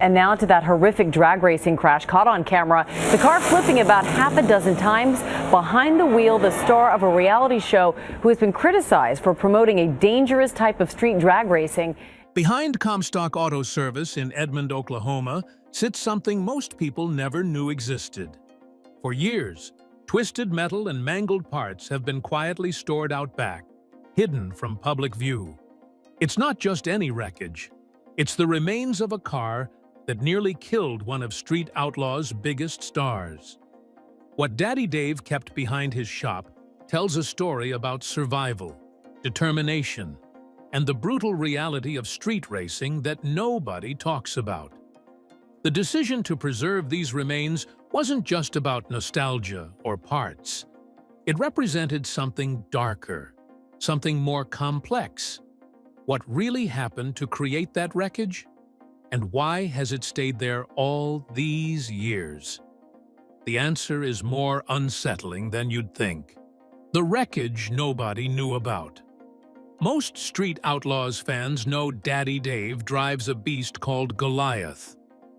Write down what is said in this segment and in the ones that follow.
And now to that horrific drag racing crash caught on camera. The car flipping about half a dozen times. Behind the wheel, the star of a reality show who has been criticized for promoting a dangerous type of street drag racing. Behind Comstock Auto Service in Edmond, Oklahoma, sits something most people never knew existed. For years, twisted metal and mangled parts have been quietly stored out back, hidden from public view. It's not just any wreckage. It's the remains of a car that nearly killed one of Street Outlaws' biggest stars. What Daddy Dave kept behind his shop tells a story about survival, determination, and the brutal reality of street racing that nobody talks about. The decision to preserve these remains wasn't just about nostalgia or parts. It represented something darker, something more complex. What really happened to create that wreckage? And why has it stayed there all these years? The answer is more unsettling than you'd think. The wreckage nobody knew about. Most Street Outlaws fans know Daddy Dave drives a beast called Goliath.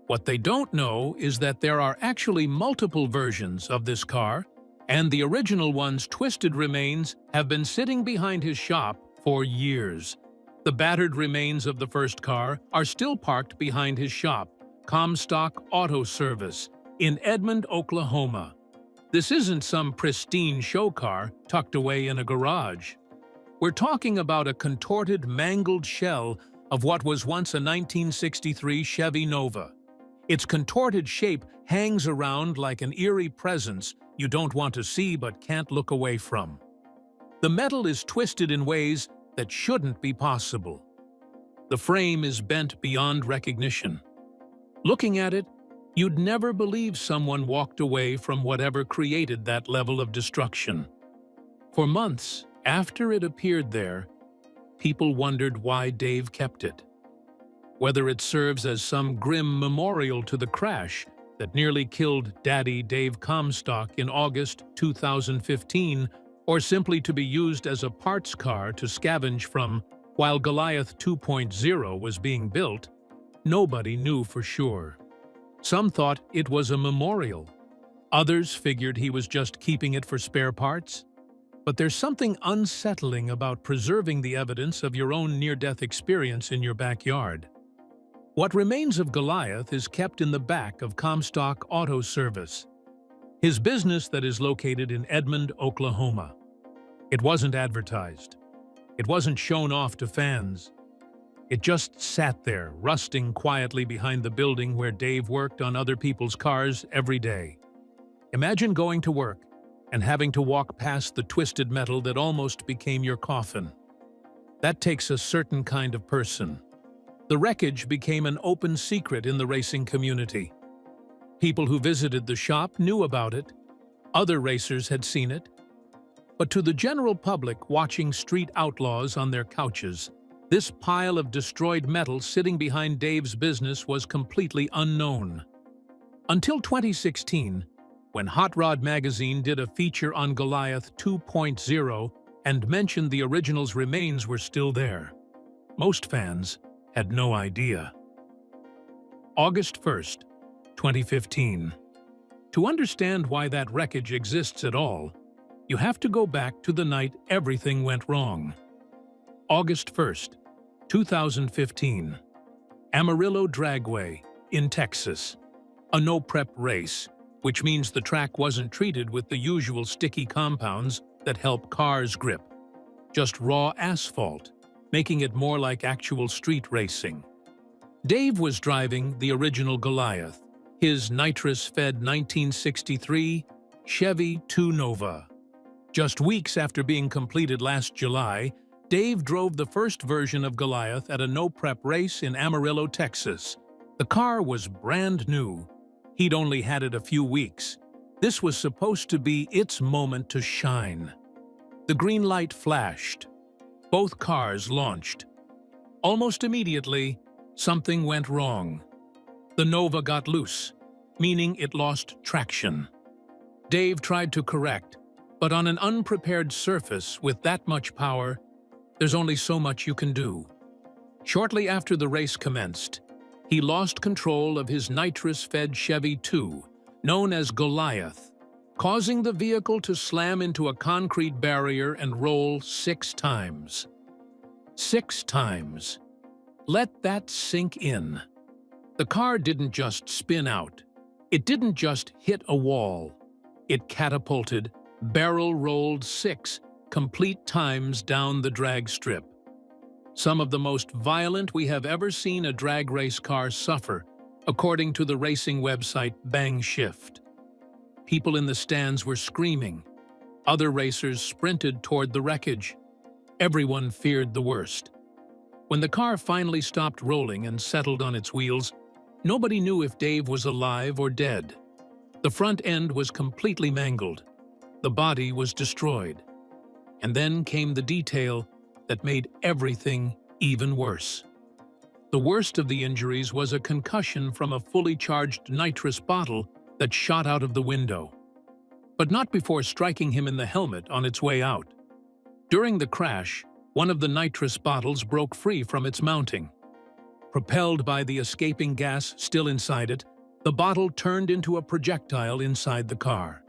What they don't know is that there are actually multiple versions of this car, and the original one's twisted remains have been sitting behind his shop for years. The battered remains of the first car are still parked behind his shop, Comstock Auto Service, in Edmond, Oklahoma. This isn't some pristine show car tucked away in a garage. We're talking about a contorted, mangled shell of what was once a 1963 Chevy Nova. Its contorted shape hangs around like an eerie presence you don't want to see but can't look away from. The metal is twisted in ways that shouldn't be possible. The frame is bent beyond recognition. Looking at it, you'd never believe someone walked away from whatever created that level of destruction. For months after it appeared there, people wondered why Dave kept it. Whether it serves as some grim memorial to the crash that nearly killed Daddy Dave Comstock in August 2015, or simply to be used as a parts car to scavenge from while Goliath 2.0 was being built, nobody knew for sure. Some thought it was a memorial. Others figured he was just keeping it for spare parts. But there's something unsettling about preserving the evidence of your own near-death experience in your backyard. What remains of Goliath is kept in the back of Comstock Auto Service, his business that is located in Edmond, Oklahoma. It wasn't advertised. It wasn't shown off to fans. It just sat there, rusting quietly behind the building where Dave worked on other people's cars every day. Imagine going to work and having to walk past the twisted metal that almost became your coffin. That takes a certain kind of person. The wreckage became an open secret in the racing community. People who visited the shop knew about it. Other racers had seen it. But to the general public watching Street Outlaws on their couches, this pile of destroyed metal sitting behind Dave's business was completely unknown. Until 2016, when Hot Rod magazine did a feature on Goliath 2.0 and mentioned the original's remains were still there. Most fans had no idea. August 1st, 2015. To understand why that wreckage exists at all, you have to go back to the night everything went wrong. August 1st, 2015. Amarillo Dragway in Texas. A no-prep race, which means the track wasn't treated with the usual sticky compounds that help cars grip. Just raw asphalt, making it more like actual street racing. Dave was driving the original Goliath, his nitrous-fed 1963 Chevy 2 Nova. Just weeks after being completed last July, Dave drove the first version of Goliath at a no-prep race in Amarillo, Texas. The car was brand new. He'd only had it a few weeks. This was supposed to be its moment to shine. The green light flashed. Both cars launched. Almost immediately, something went wrong. The Nova got loose, meaning it lost traction. Dave tried to correct, but on an unprepared surface with that much power, there's only so much you can do. Shortly after the race commenced, he lost control of his nitrous-fed Chevy 2, known as Goliath, causing the vehicle to slam into a concrete barrier and roll 6 times. 6 times. Let that sink in. The car didn't just spin out. It didn't just hit a wall. It catapulted, barrel-rolled 6 complete times down the drag strip. Some of the most violent we have ever seen a drag race car suffer, according to the racing website Bang Shift. People in the stands were screaming. Other racers sprinted toward the wreckage. Everyone feared the worst. When the car finally stopped rolling and settled on its wheels, nobody knew if Dave was alive or dead. The front end was completely mangled. The body was destroyed. And then came the detail that made everything even worse. The worst of the injuries was a concussion from a fully charged nitrous bottle that shot out of the window, but not before striking him in the helmet on its way out. During the crash, one of the nitrous bottles broke free from its mounting. Propelled by the escaping gas still inside it, the bottle turned into a projectile inside the car.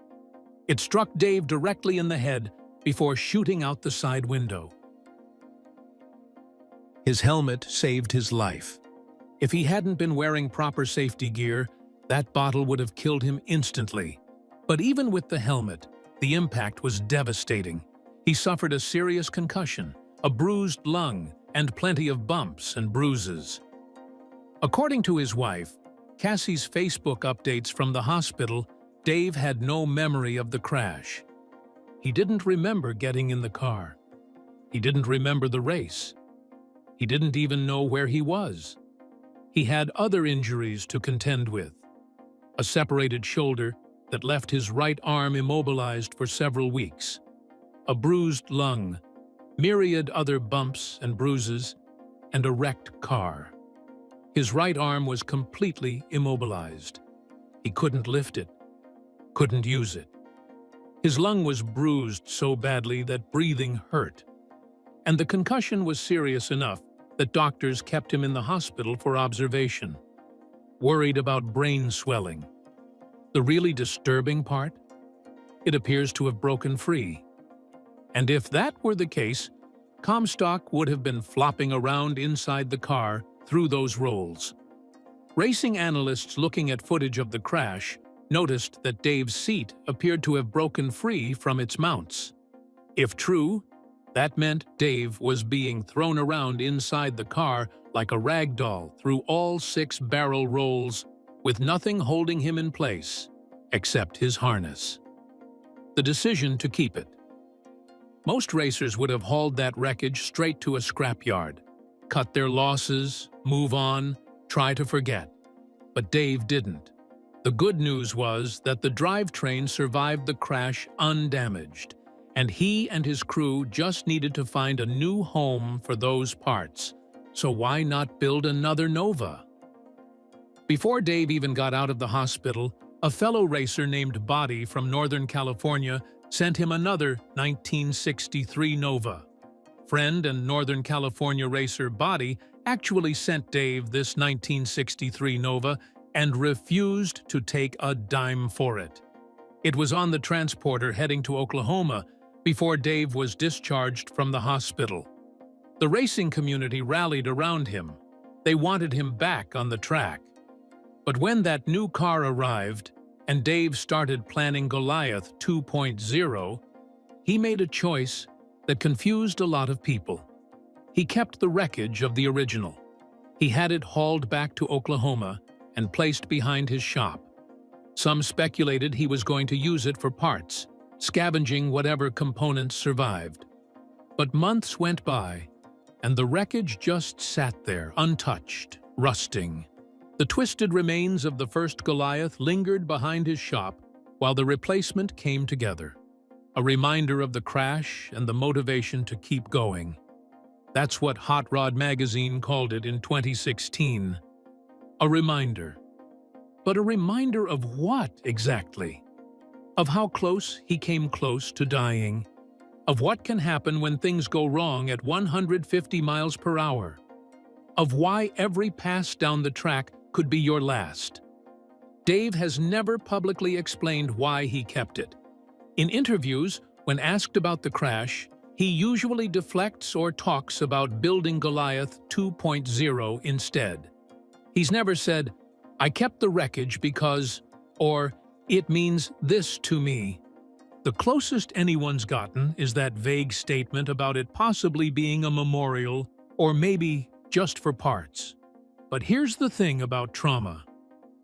It struck Dave directly in the head before shooting out the side window. His helmet saved his life. If he hadn't been wearing proper safety gear, that bottle would have killed him instantly. But even with the helmet, the impact was devastating. He suffered a serious concussion, a bruised lung, and plenty of bumps and bruises. According to his wife, Cassie's Facebook updates from the hospital, Dave had no memory of the crash. He didn't remember getting in the car. He didn't remember the race. He didn't even know where he was. He had other injuries to contend with. A separated shoulder that left his right arm immobilized for several weeks. A bruised lung, myriad other bumps and bruises, and a wrecked car. His right arm was completely immobilized. He couldn't lift it, couldn't use it. His lung was bruised so badly that breathing hurt. And the concussion was serious enough that doctors kept him in the hospital for observation, worried about brain swelling. The really disturbing part? It appears to have broken free. And if that were the case, Comstock would have been flopping around inside the car through those rolls. Racing analysts looking at footage of the crash noticed that Dave's seat appeared to have broken free from its mounts. If true, that meant Dave was being thrown around inside the car like a rag doll through all 6 barrel rolls, with nothing holding him in place except his harness. The decision to keep it. Most racers would have hauled that wreckage straight to a scrapyard, cut their losses, move on, try to forget. But Dave didn't. The good news was that the drivetrain survived the crash undamaged, and he and his crew just needed to find a new home for those parts. So why not build another Nova? Before Dave even got out of the hospital, a fellow racer named Buddy from Northern California sent him another 1963 Nova. Friend and Northern California racer Buddy actually sent Dave this 1963 Nova and refused to take a dime for it. It was on the transporter heading to Oklahoma before Dave was discharged from the hospital. The racing community rallied around him. They wanted him back on the track. But when that new car arrived and Dave started planning Goliath 2.0, he made a choice that confused a lot of people. He kept the wreckage of the original. He had it hauled back to Oklahoma and placed behind his shop. Some speculated he was going to use it for parts, scavenging whatever components survived. But months went by, and the wreckage just sat there, untouched, rusting. The twisted remains of the first Goliath lingered behind his shop while the replacement came together. A reminder of the crash and the motivation to keep going. That's what Hot Rod magazine called it in 2016. A reminder. But a reminder of what exactly? Of how close he came close to dying. Of what can happen when things go wrong at 150 miles per hour. of why every pass down the track could be your last. Dave has never publicly explained why he kept it. In interviews, when asked about the crash, he usually deflects or talks about building Goliath 2.0 instead. He's never said, "I kept the wreckage because," or "it means this to me." The closest anyone's gotten is that vague statement about it possibly being a memorial or maybe just for parts. But here's the thing about trauma.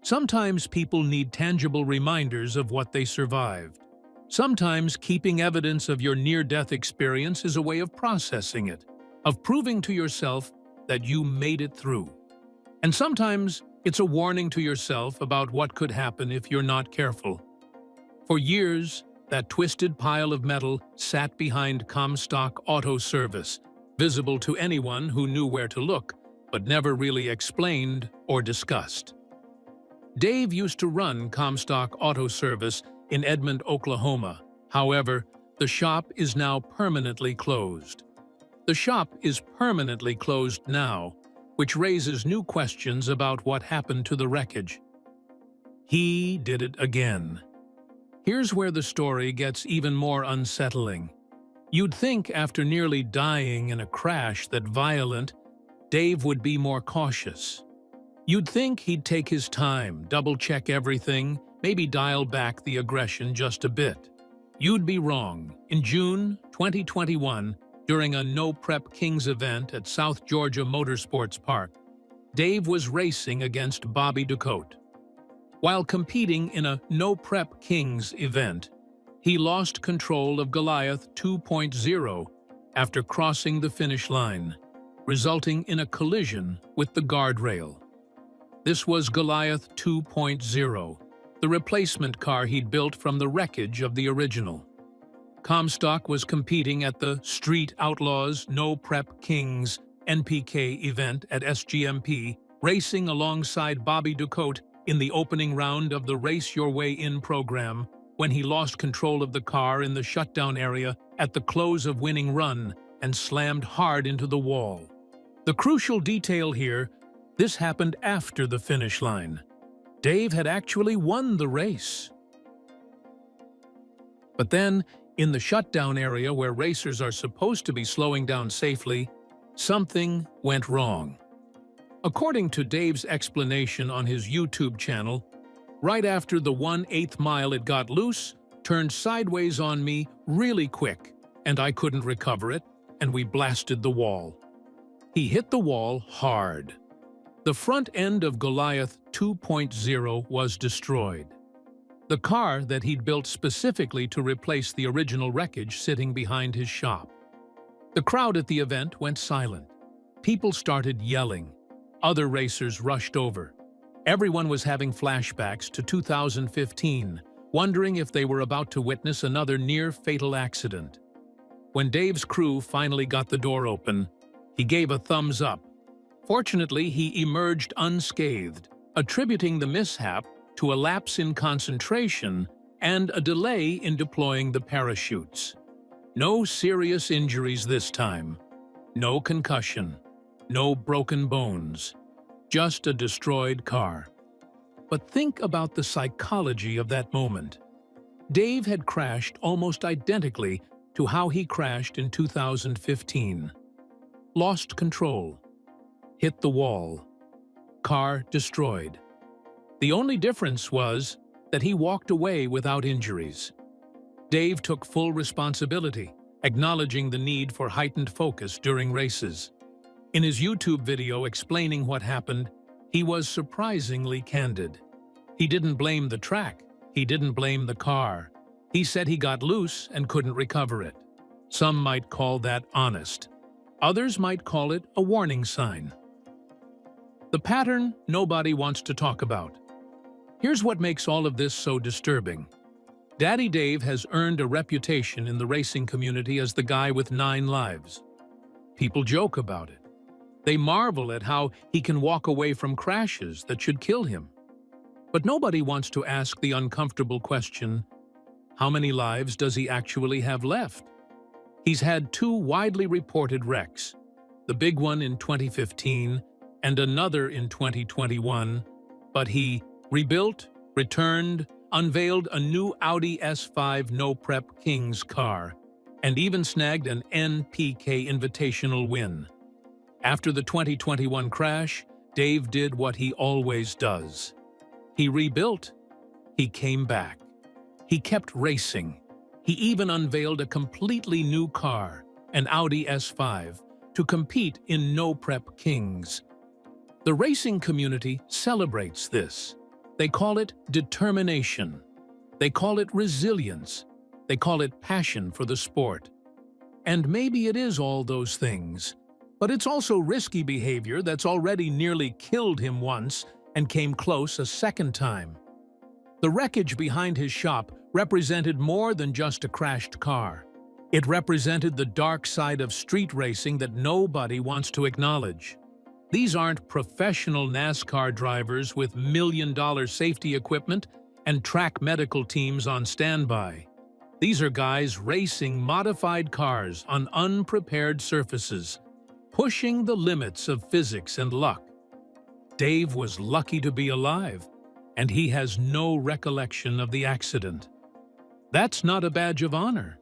Sometimes people need tangible reminders of what they survived. Sometimes keeping evidence of your near-death experience is a way of processing it, of proving to yourself that you made it through. And sometimes it's a warning to yourself about what could happen if you're not careful. For years, that twisted pile of metal sat behind Comstock Auto Service, visible to anyone who knew where to look, but never really explained or discussed. Dave used to run Comstock Auto Service in Edmond, Oklahoma. However, the shop is now permanently closed. The shop is permanently closed now, which raises new questions about what happened to the wreckage. He did it again. Here's where the story gets even more unsettling. You'd think after nearly dying in a crash that violent, Dave would be more cautious. You'd think he'd take his time, double-check everything, maybe dial back the aggression just a bit. You'd be wrong. In June 2021, during a No Prep Kings event at South Georgia Motorsports Park, Dave was racing against Bobby Ducote. While competing in a No Prep Kings event, he lost control of Goliath 2.0 after crossing the finish line, resulting in a collision with the guardrail. This was Goliath 2.0, the replacement car he'd built from the wreckage of the original. Comstock was competing at the Street Outlaws No Prep Kings NPK event at SGMP, racing alongside Bobby Ducote in the opening round of the Race Your Way In program, when he lost control of the car in the shutdown area at the close of winning run and slammed hard into the wall. The crucial detail here, this happened after the finish line. Dave had actually won the race. But then, in the shutdown area where racers are supposed to be slowing down safely, something went wrong. According to Dave's explanation on his YouTube channel, right after the 1/8 mile it got loose, turned sideways on me really quick, and I couldn't recover it, and we blasted the wall. He hit the wall hard. The front end of Goliath 2.0 was destroyed. The car that he'd built specifically to replace the original wreckage sitting behind his shop. The crowd at the event went silent. People started yelling. Other racers rushed over. Everyone was having flashbacks to 2015, wondering if they were about to witness another near-fatal accident. When Dave's crew finally got the door open, he gave a thumbs up. Fortunately, he emerged unscathed, attributing the mishap to a lapse in concentration and a delay in deploying the parachutes. No serious injuries this time. No concussion. No broken bones. Just a destroyed car. But think about the psychology of that moment. Dave had crashed almost identically to how he crashed in 2015. Lost control. Hit the wall. Car destroyed. The only difference was that he walked away without injuries. Dave took full responsibility, acknowledging the need for heightened focus during races. In his YouTube video explaining what happened, he was surprisingly candid. He didn't blame the track. He didn't blame the car. He said he got loose and couldn't recover it. Some might call that honest. Others might call it a warning sign. The pattern nobody wants to talk about. Here's what makes all of this so disturbing. Daddy Dave has earned a reputation in the racing community as the guy with 9 lives. People joke about it. They marvel at how he can walk away from crashes that should kill him. But nobody wants to ask the uncomfortable question, how many lives does he actually have left? He's had 2 widely reported wrecks, the big one in 2015 and another in 2021, but he rebuilt, returned, unveiled a new Audi S5 No Prep Kings car, and even snagged an NPK Invitational win. After the 2021 crash, Dave did what he always does. He rebuilt. He came back. He kept racing. He even unveiled a completely new car, an Audi S5, to compete in No Prep Kings. The racing community celebrates this. They call it determination. They call it resilience. They call it passion for the sport. And maybe it is all those things, but it's also risky behavior that's already nearly killed him once and came close a second time. The wreckage behind his shop represented more than just a crashed car. It represented the dark side of street racing that nobody wants to acknowledge. These aren't professional NASCAR drivers with million-dollar safety equipment and track medical teams on standby. These are guys racing modified cars on unprepared surfaces, pushing the limits of physics and luck. Dave was lucky to be alive, and he has no recollection of the accident. That's not a badge of honor.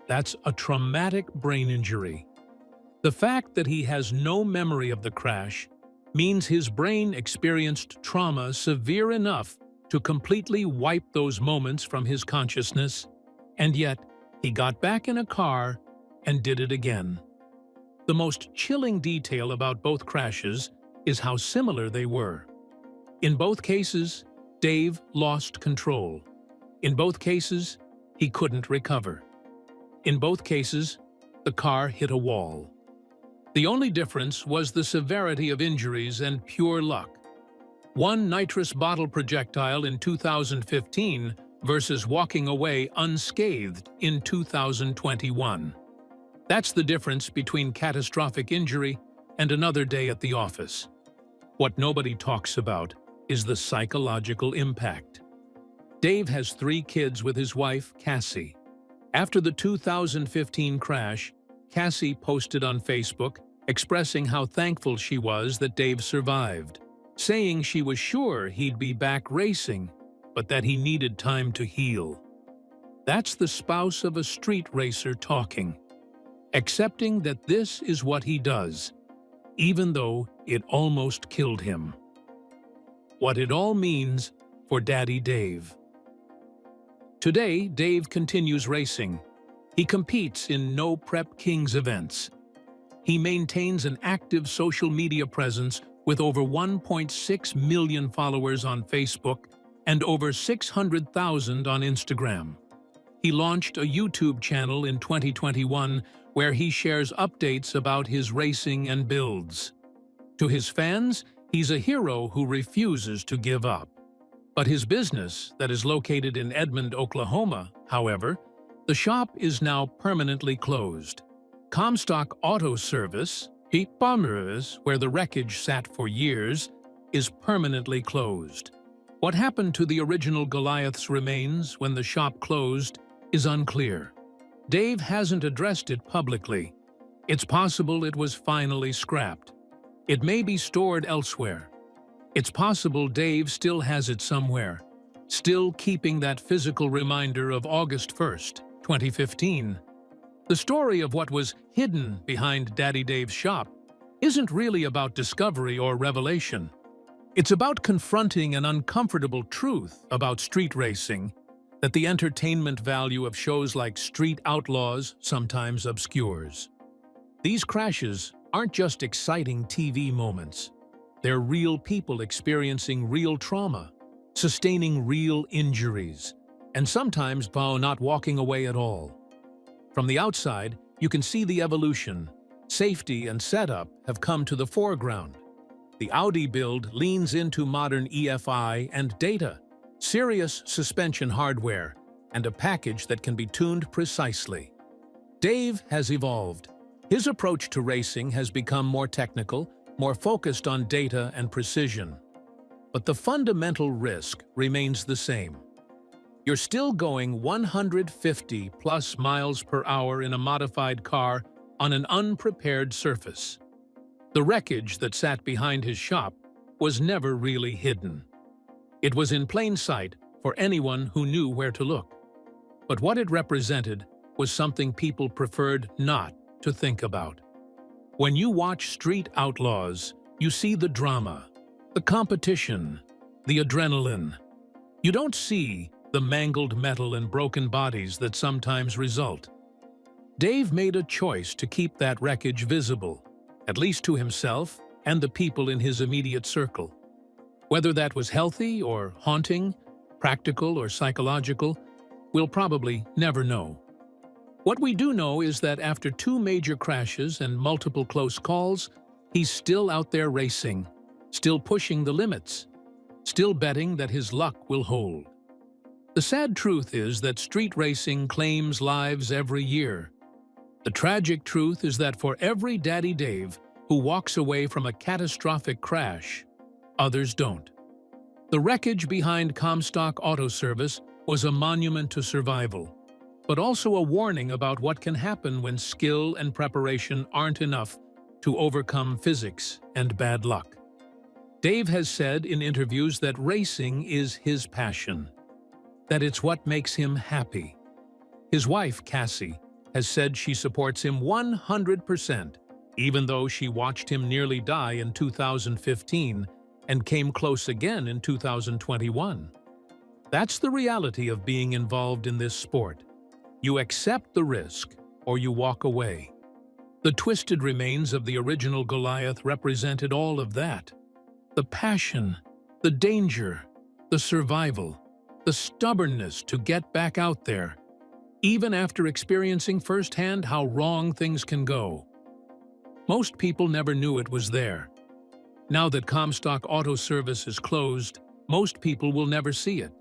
That's a traumatic brain injury. The fact that he has no memory of the crash means his brain experienced trauma severe enough to completely wipe those moments from his consciousness, and yet he got back in a car and did it again. The most chilling detail about both crashes is how similar they were. In both cases, Dave lost control. In both cases, he couldn't recover. In both cases, the car hit a wall. The only difference was the severity of injuries and pure luck. One nitrous bottle projectile in 2015 versus walking away unscathed in 2021. That's the difference between catastrophic injury and another day at the office. What nobody talks about is the psychological impact. Dave has 3 kids with his wife, Cassie. After the 2015 crash, Cassie posted on Facebook expressing how thankful she was that Dave survived, saying she was sure he'd be back racing, but that he needed time to heal. That's the spouse of a street racer talking, accepting that this is what he does, even though it almost killed him. What it all means for Daddy Dave. Today, Dave continues racing. He competes in No Prep Kings events. He maintains an active social media presence with over 1.6 million followers on Facebook and over 600,000 on Instagram. He launched a YouTube channel in 2021 where he shares updates about his racing and builds. To his fans, he's a hero who refuses to give up. But his business, that is located in Edmond, Oklahoma, however, the shop is now permanently closed. Comstock Auto Service, where the wreckage sat for years, is permanently closed. What happened to the original Goliath's remains when the shop closed is unclear. Dave hasn't addressed it publicly. It's possible it was finally scrapped. It may be stored elsewhere. It's possible Dave still has it somewhere, still keeping that physical reminder of August 1st, 2015. The story of what was hidden behind Daddy Dave's shop isn't really about discovery or revelation. It's about confronting an uncomfortable truth about street racing that the entertainment value of shows like Street Outlaws sometimes obscures. These crashes aren't just exciting TV moments. They're real people experiencing real trauma, sustaining real injuries, and sometimes not walking away at all. From the outside, you can see the evolution. Safety and setup have come to the foreground. The Audi build leans into modern EFI and data, serious suspension hardware, and a package that can be tuned precisely. Dave has evolved. His approach to racing has become more technical, more focused on data and precision. But the fundamental risk remains the same. You're still going 150+ miles per hour in a modified car on an unprepared surface. The wreckage that sat behind his shop was never really hidden. It was in plain sight for anyone who knew where to look. But what it represented was something people preferred not to think about. When you watch Street Outlaws, you see the drama, the competition, the adrenaline. You don't see the mangled metal and broken bodies that sometimes result. Dave made a choice to keep that wreckage visible, at least to himself and the people in his immediate circle. Whether that was healthy or haunting, practical or psychological, we'll probably never know. What we do know is that after 2 major crashes and multiple close calls, he's still out there racing, still pushing the limits, still betting that his luck will hold. The sad truth is that street racing claims lives every year. The tragic truth is that for every Daddy Dave who walks away from a catastrophic crash, others don't. The wreckage behind Comstock Auto Service was a monument to survival, but also a warning about what can happen when skill and preparation aren't enough to overcome physics and bad luck. Dave has said in interviews that racing is his passion, that it's what makes him happy. His wife, Cassie, has said she supports him 100%, even though she watched him nearly die in 2015 and came close again in 2021. That's the reality of being involved in this sport. You accept the risk, or you walk away. The twisted remains of the original Goliath represented all of that. The passion, the danger, the survival, the stubbornness to get back out there, even after experiencing firsthand how wrong things can go. Most people never knew it was there. Now that Comstock Auto Service is closed, most people will never see it.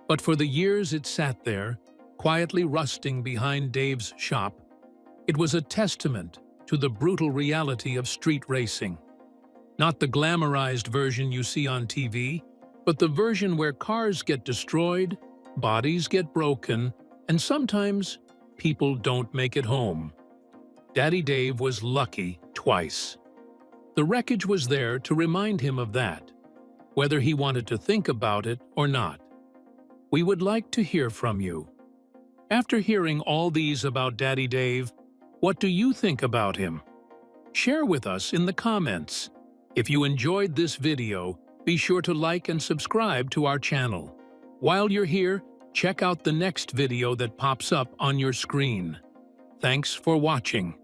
But for the years it sat there, quietly rusting behind Dave's shop, it was a testament to the brutal reality of street racing. Not the glamorized version you see on TV, but the version where cars get destroyed, bodies get broken, and sometimes people don't make it home. Daddy Dave was lucky twice. The wreckage was there to remind him of that, whether he wanted to think about it or not. We would like to hear from you. After hearing all these about Daddy Dave, what do you think about him? Share with us in the comments. If you enjoyed this video, be sure to like and subscribe to our channel. While you're here, check out the next video that pops up on your screen. Thanks for watching.